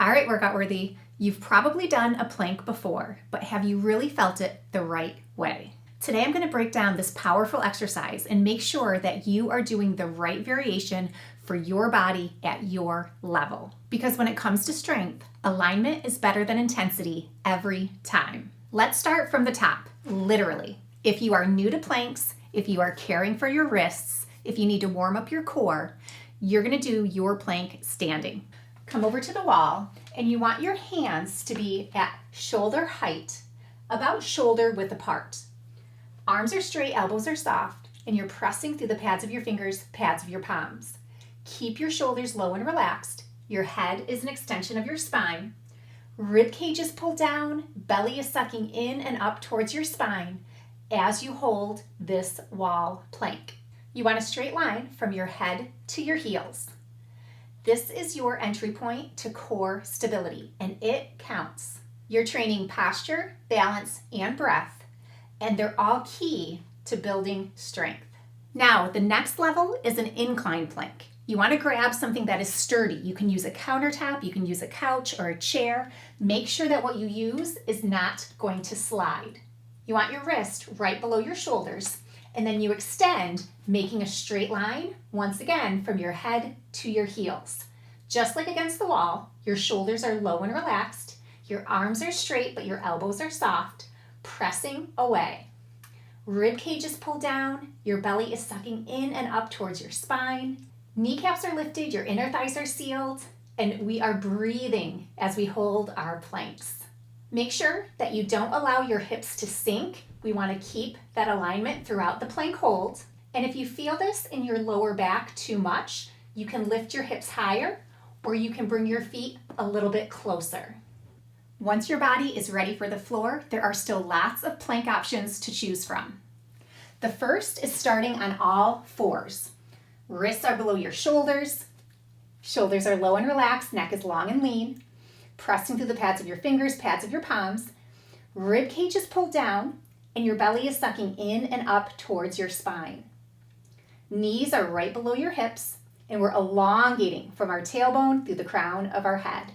All right, workout worthy. You've probably done a plank before, but have you really felt it the right way? Today I'm going to break down this powerful exercise and make sure that you are doing the right variation for your body at your level. Because when it comes to strength, alignment is better than intensity every time. Let's start from the top, literally. If you are new to planks, if you are caring for your wrists, if you need to warm up your core, you're going to do your plank standing. Come over to the wall, and you want your hands to be at shoulder height, about shoulder width apart. Arms are straight, elbows are soft, and you're pressing through the pads of your fingers, pads of your palms. Keep your shoulders low and relaxed. Your head is an extension of your spine. Rib cage is pulled down, belly is sucking in and up towards your spine as you hold this wall plank. You want a straight line from your head to your heels. This is your entry point to core stability, and it counts. You're training posture, balance, and breath, and they're all key to building strength. Now, the next level is an incline plank. You want to grab something that is sturdy. You can use a countertop, you can use a couch or a chair. Make sure that what you use is not going to slide. You want your wrist right below your shoulders, and then you extend, making a straight line, once again, from your head to your heels. Just like against the wall, your shoulders are low and relaxed, your arms are straight, but your elbows are soft, pressing away. Rib cage is pulled down, your belly is sucking in and up towards your spine, kneecaps are lifted, your inner thighs are sealed, and we are breathing as we hold our planks. Make sure that you don't allow your hips to sink. We want to keep that alignment throughout the plank hold. And if you feel this in your lower back too much, you can lift your hips higher, or you can bring your feet a little bit closer. Once your body is ready for the floor, there are still lots of plank options to choose from. The first is starting on all fours. Wrists are below your shoulders. Shoulders are low and relaxed, neck is long and lean. Pressing through the pads of your fingers, pads of your palms. Rib cage is pulled down, and your belly is sucking in and up towards your spine. Knees are right below your hips, and we're elongating from our tailbone through the crown of our head.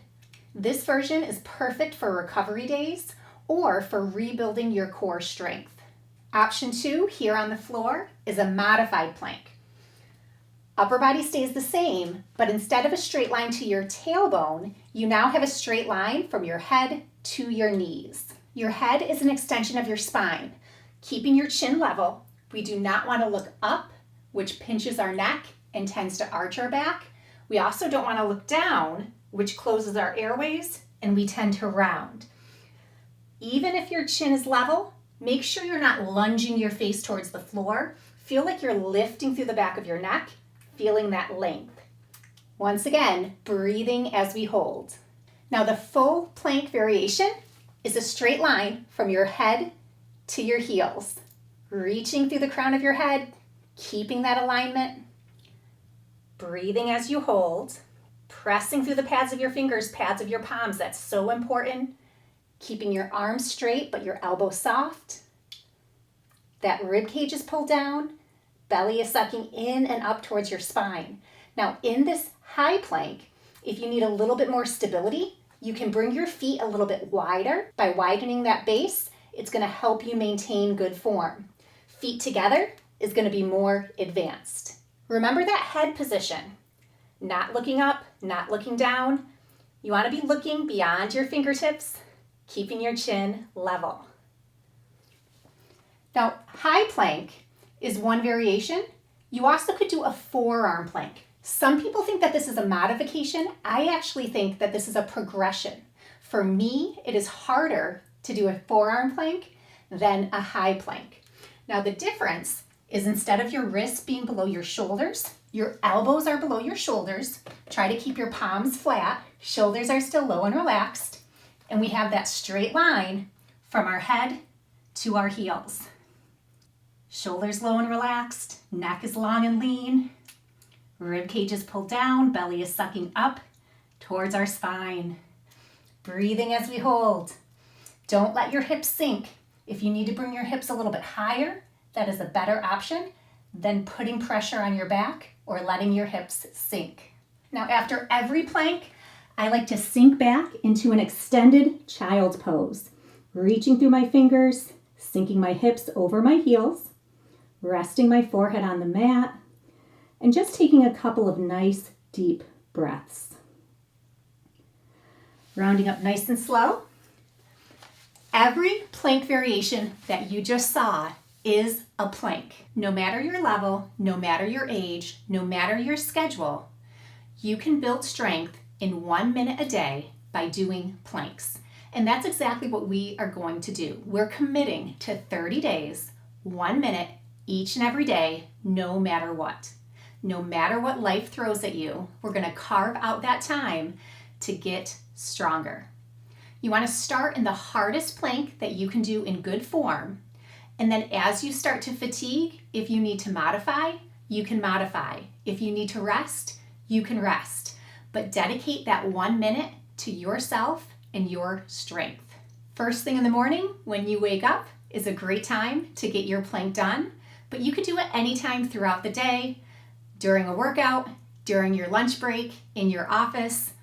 This version is perfect for recovery days or for rebuilding your core strength. Option 2 here on the floor is a modified plank. Upper body stays the same, but instead of a straight line to your tailbone, you now have a straight line from your head to your knees. Your head is an extension of your spine, keeping your chin level. We do not want to look up, which pinches our neck and tends to arch our back. We also don't want to look down, which closes our airways, and we tend to round. Even if your chin is level, make sure you're not lunging your face towards the floor. Feel like you're lifting through the back of your neck, feeling that length. Once again, breathing as we hold. Now the full plank variation is a straight line from your head to your heels. Reaching through the crown of your head, keeping that alignment. Breathing as you hold. Pressing through the pads of your fingers, pads of your palms. That's so important. Keeping your arms straight, but your elbows soft. That rib cage is pulled down. Belly is sucking in and up towards your spine. Now in this high plank, if you need a little bit more stability, you can bring your feet a little bit wider. By widening that base, it's going to help you maintain good form. Feet together is going to be more advanced. Remember that head position. Not looking up, not looking down. You want to be looking beyond your fingertips, keeping your chin level. Now, high plank is one variation. You also could do a forearm plank. Some people think that this is a modification. I actually think that this is a progression. For me, it is harder to do a forearm plank than a high plank. Now the difference is instead of your wrists being below your shoulders, your elbows are below your shoulders. Try to keep your palms flat. Shoulders are still low and relaxed. And we have that straight line from our head to our heels. Shoulders low and relaxed, neck is long and lean, rib cage is pulled down, belly is sucking up towards our spine. Breathing as we hold. Don't let your hips sink. If you need to bring your hips a little bit higher, that is a better option than putting pressure on your back or letting your hips sink. Now after every plank, I like to sink back into an extended child's pose, reaching through my fingers, sinking my hips over my heels, resting my forehead on the mat, and just taking a couple of nice deep breaths. Rounding up nice and slow. Every plank variation that you just saw is a plank. No matter your level, no matter your age, no matter your schedule, you can build strength in 1 minute a day by doing planks. And that's exactly what we are going to do. We're committing to 30 days, 1 minute, each and every day, no matter what. No matter what life throws at you, we're going to carve out that time to get stronger. You want to start in the hardest plank that you can do in good form. And then as you start to fatigue, if you need to modify, you can modify. If you need to rest, you can rest. But dedicate that 1 minute to yourself and your strength. First thing in the morning when you wake up is a great time to get your plank done, but you could do it anytime throughout the day, during a workout, during your lunch break, in your office,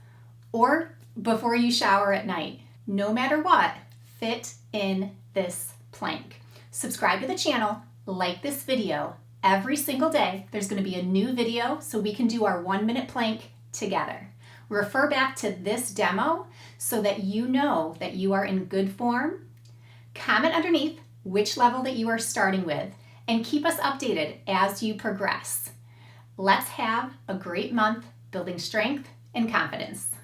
or before you shower at night. No matter what, fit in this plank. Subscribe to the channel, like this video. Every single day, there's going to be a new video so we can do our 1 minute plank together. Refer back to this demo so that you know that you are in good form. Comment underneath which level that you are starting with and keep us updated as you progress. Let's have a great month building strength and confidence.